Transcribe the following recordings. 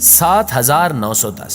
7910।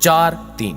4:3।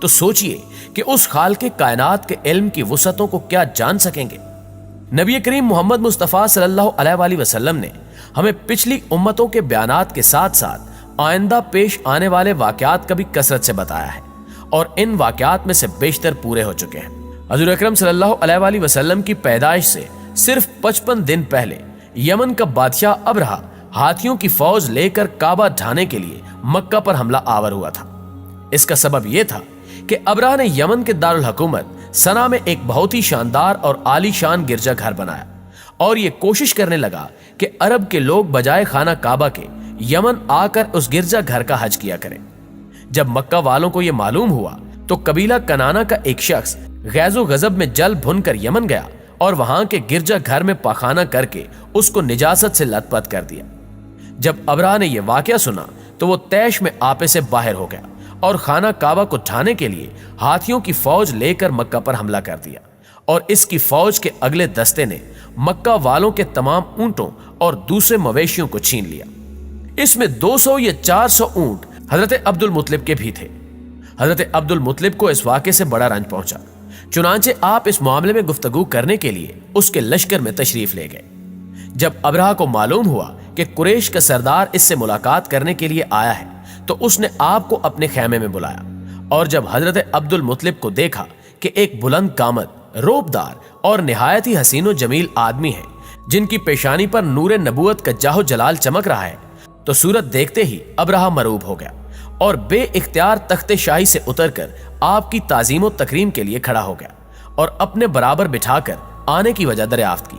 تو سوچئے کہ اس خالق کائنات کے علم کی وسعتوں کو کیا جان سکیں گے۔ نبی کریم محمد مصطفیٰ صلی اللہ علیہ وآلہ وسلم نے ہمیں پچھلی امتوں کے بیانات کے ساتھ ساتھ آئندہ پیش آنے والے واقعات کا بھی کثرت سے بتایا ہے، اور ان واقعات میں سے بیشتر پورے ہو چکے ہیں۔ حضور اکرم صلی اللہ علیہ وآلہ وسلم کی پیدائش سے صرف 55 دن پہلے یمن کا بادشاہ ابرہہ ہاتھیوں کی فوج لے کر کعبہ ڈھانے کے لیے مکہ پر حملہ آور ہوا تھا۔ اس کا سبب یہ تھا کہ ابرہہ نے یمن کے دارالحکومت سنا میں ایک بہت ہی شاندار اور عالی شان گرجا گھر بنایا، اور یہ کوشش کرنے لگا کہ عرب کے لوگ بجائے خانہ کعبہ کے یمن آ کر اس گرجا گھر کا حج کیا کریں۔ جب مکہ والوں کو یہ معلوم ہوا تو قبیلہ کنانا کا ایک شخص غیظ و غضب میں جل بھن کر یمن گیا اور وہاں کے گرجا گھر میں پاخانہ کر کے اس کو نجاست سے لت پت کر دیا۔ جب ابرہہ نے یہ واقعہ سنا تو وہ طیش میں آپے سے باہر ہو گیا اور خانہ کعبہ کو ڈھانے کے لیے ہاتھیوں کی فوج لے کر مکہ پر حملہ کر دیا، اور اس کی فوج کے اگلے دستے نے مکہ والوں کے تمام اونٹوں اور دوسرے مویشیوں کو چھین لیا۔ اس میں 200 یا 400 اونٹ حضرت عبد المطلب کے بھی تھے۔ حضرت عبد المطلب کو اس واقعے سے بڑا رنج پہنچا، چنانچہ آپ اس معاملے میں گفتگو کرنے کے لیے اس کے لشکر میں تشریف لے گئے۔ جب ابرہہ کو معلوم ہوا کہ قریش کا سردار اس سے ملاقات کرنے کے لیے آیا ہے تو اس نے آپ کو اپنے خیمے میں بلایا، اور جب حضرت عبد المطلب کو دیکھا کہ ایک بلند قامت، روبدار اور نہایت ہی حسین و جمیل آدمی ہے جن کی پیشانی پر نور نبوت کا جاہ و جلال چمک رہا ہے، تو صورت دیکھتے ہی ابرہہ مروب ہو گیا اور بے اختیار تخت شاہی سے اتر کر آپ کی تعظیم و تکریم کے لیے کھڑا ہو گیا اور اپنے برابر بٹھا کر آنے کی وجہ دریافت کی۔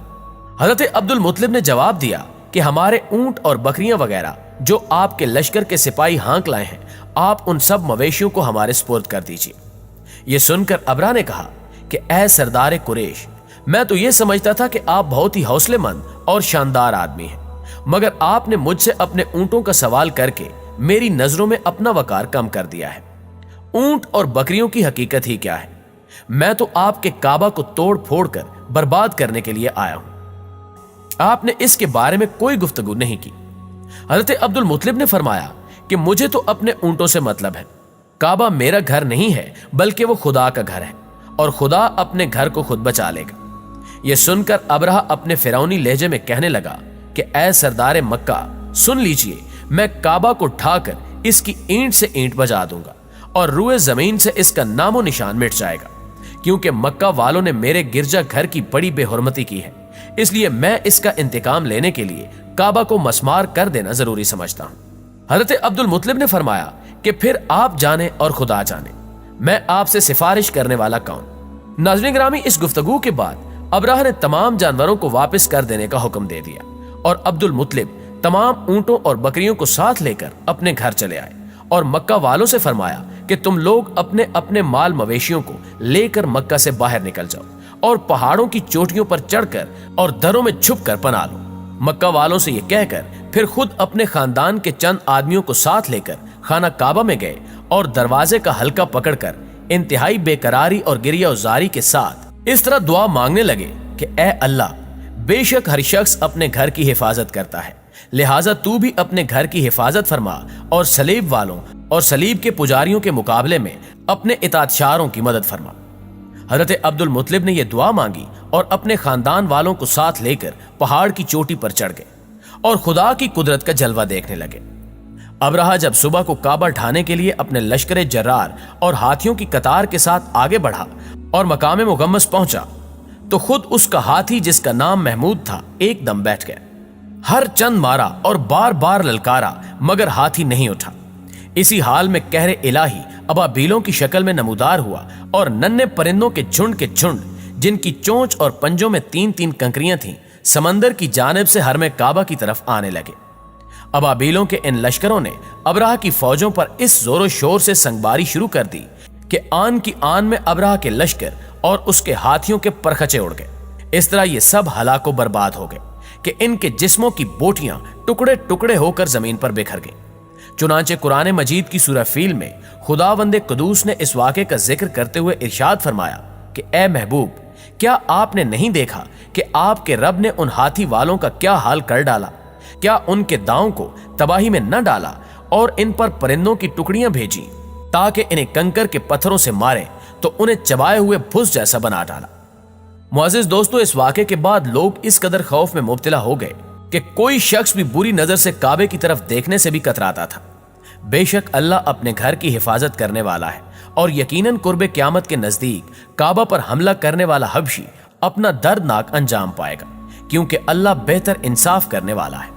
حضرت عبد المطلب نے جواب دیا کہ ہمارے اونٹ اور بکریاں وغیرہ جو آپ کے لشکر کے سپاہی ہانک لائے ہیں، آپ ان سب مویشیوں کو ہمارے سپرد کر دیجیے۔ یہ سن کر ابرہہ نے کہا کہ اے سردار قریش، میں تو یہ سمجھتا تھا کہ آپ بہت ہی حوصلے مند اور شاندار آدمی ہیں، مگر آپ نے مجھ سے اپنے اونٹوں کا سوال کر کے میری نظروں میں اپنا وقار کم کر دیا ہے۔ اونٹ اور بکریوں کی حقیقت ہی کیا ہے؟ میں تو آپ کے کعبہ کو توڑ پھوڑ کر برباد کرنے کے لیے آیا ہوں۔ آپ نے اس کے بارے میں کوئی گفتگو نہیں کی۔ حضرت عبد المطلب نے فرمایا کہ مجھے تو اپنے اونٹوں سے مطلب ہے، کعبہ میرا گھر نہیں ہے بلکہ وہ خدا کا گھر ہے، اور خدا اپنے گھر کو خود بچا لے گا۔ یہ سن کر ابرہہ اپنے فرعونی لہجے میں کہنے لگا کہ اے سردار مکہ، سن لیجئے، میں کعبہ کو ڈھا کر اس کی اینٹ سے اینٹ بجا دوں گا اور روئے زمین سے اس کا نام و نشان مٹ جائے گا، کیونکہ مکہ والوں نے میرے گرجا گھر کی بڑی بے حرمتی کی ہے، اس لیے میں اس کا انتقام لینے کے لیے کعبہ کو مسمار کر دینا ضروری سمجھتا ہوں۔ حضرت عبد المطلب نے فرمایا کہ پھر آپ جانے اور خدا جانے، میں آپ سے سفارش کرنے والا کون؟ ناظرین گرامی، اس گفتگو کے بعد ابرہہ نے تمام جانوروں کو واپس کر دینے کا حکم دے دیا، اور عبد المطلب تمام اونٹوں اور بکریوں کو ساتھ لے کر اپنے گھر چلے آئے، اور مکہ والوں سے فرمایا کہ تم لوگ اپنے اپنے مال مویشیوں کو لے کر مکہ سے باہر نکل جاؤ اور پہاڑوں کی چوٹیوں پر چڑھ کر اور دروں میں چھپ کر پناہ لو۔ مکہ والوں سے یہ کہہ کر پھر خود اپنے خاندان کے چند آدمیوں کو ساتھ لے کر خانہ کعبہ میں گئے اور دروازے کا حلقہ پکڑ کر انتہائی بے قراری اور گریہ وزاری کے ساتھ اس طرح دعا مانگنے لگے کہ اے اللہ، بے شک ہر شخص اپنے گھر کی حفاظت کرتا ہے، لہٰذا تو بھی اپنے گھر کی حفاظت فرما اور صلیب والوں اور صلیب کے پجاریوں کے مقابلے میں اپنے اطاعتشاروں کی مدد فرما۔ حضرت عبد المطلب نے یہ دعا مانگی اور اپنے خاندان والوں کو ساتھ لے کر پہاڑ کی چوٹی پر چڑھ گئے اور خدا کی قدرت کا جلوہ دیکھنے لگے۔ ابرہہ جب صبح کو کعبہ ڈھانے کے لیے اپنے لشکر جرار اور ہاتھیوں کی قطار کے ساتھ آگے بڑھا اور مقام مغمس پہنچا تو خود اس کا ہاتھی، جس کا نام محمود تھا، ایک دم بیٹھ گیا۔ ہر چند مارا اور بار بار للکارا، مگر ہاتھی نہیں اٹھا۔ اسی حال میں قہر الہی ابابیلوں کی شکل میں نمودار ہوا اور ننھے پرندوں کے جھنڈ کے جھنڈ، جن کی چونچ اور پنجوں میں 3 کنکریاں تھیں، سمندر کی جانب سے حرم کعبہ کی طرف آنے لگے۔ ابابیلوں کے ان لشکروں نے ابرہہ کی فوجوں پر اس زور و شور سے سنگباری شروع کر دی کہ آن کی آن میں ابرہہ کے لشکر اور اس کے ہاتھیوں کے پرخچے اڑ گئے۔ اس طرح یہ سب ہلاک و برباد ہو گئے کہ ان کے جسموں کی بوٹیاں ٹکڑے ٹکڑے ہو کر زمین پر بکھر گئیں۔ چنانچہ قرآن مجید کی سورہ فیل میں خداوند قدوس نے اس واقعے کا ذکر کرتے ہوئے ارشاد فرمایا کہ اے محبوب، کیا آپ نے نہیں دیکھا کہ آپ کے رب نے ان ہاتھی والوں کا کیا حال کر ڈالا؟ کیا ان کے داؤں کو تباہی میں نہ ڈالا اور ان پر پرندوں کی ٹکڑیاں بھیجی؟ تاکہ انہیں کنکر کے پتھروں سے مارے تو انہیں چبائے ہوئے بھس جیسا بنا ڈالا۔ معزز دوستو، اس واقعے کے بعد لوگ اس قدر خوف میں مبتلا ہو گئے کہ کوئی شخص بھی بری نظر سے کعبے کی طرف دیکھنے سے بھی کتراتا تھا۔ بے شک اللہ اپنے گھر کی حفاظت کرنے والا ہے، اور یقیناً قرب قیامت کے نزدیک کعبہ پر حملہ کرنے والا حبشی اپنا دردناک انجام پائے گا، کیونکہ اللہ بہتر انصاف کرنے والا ہے۔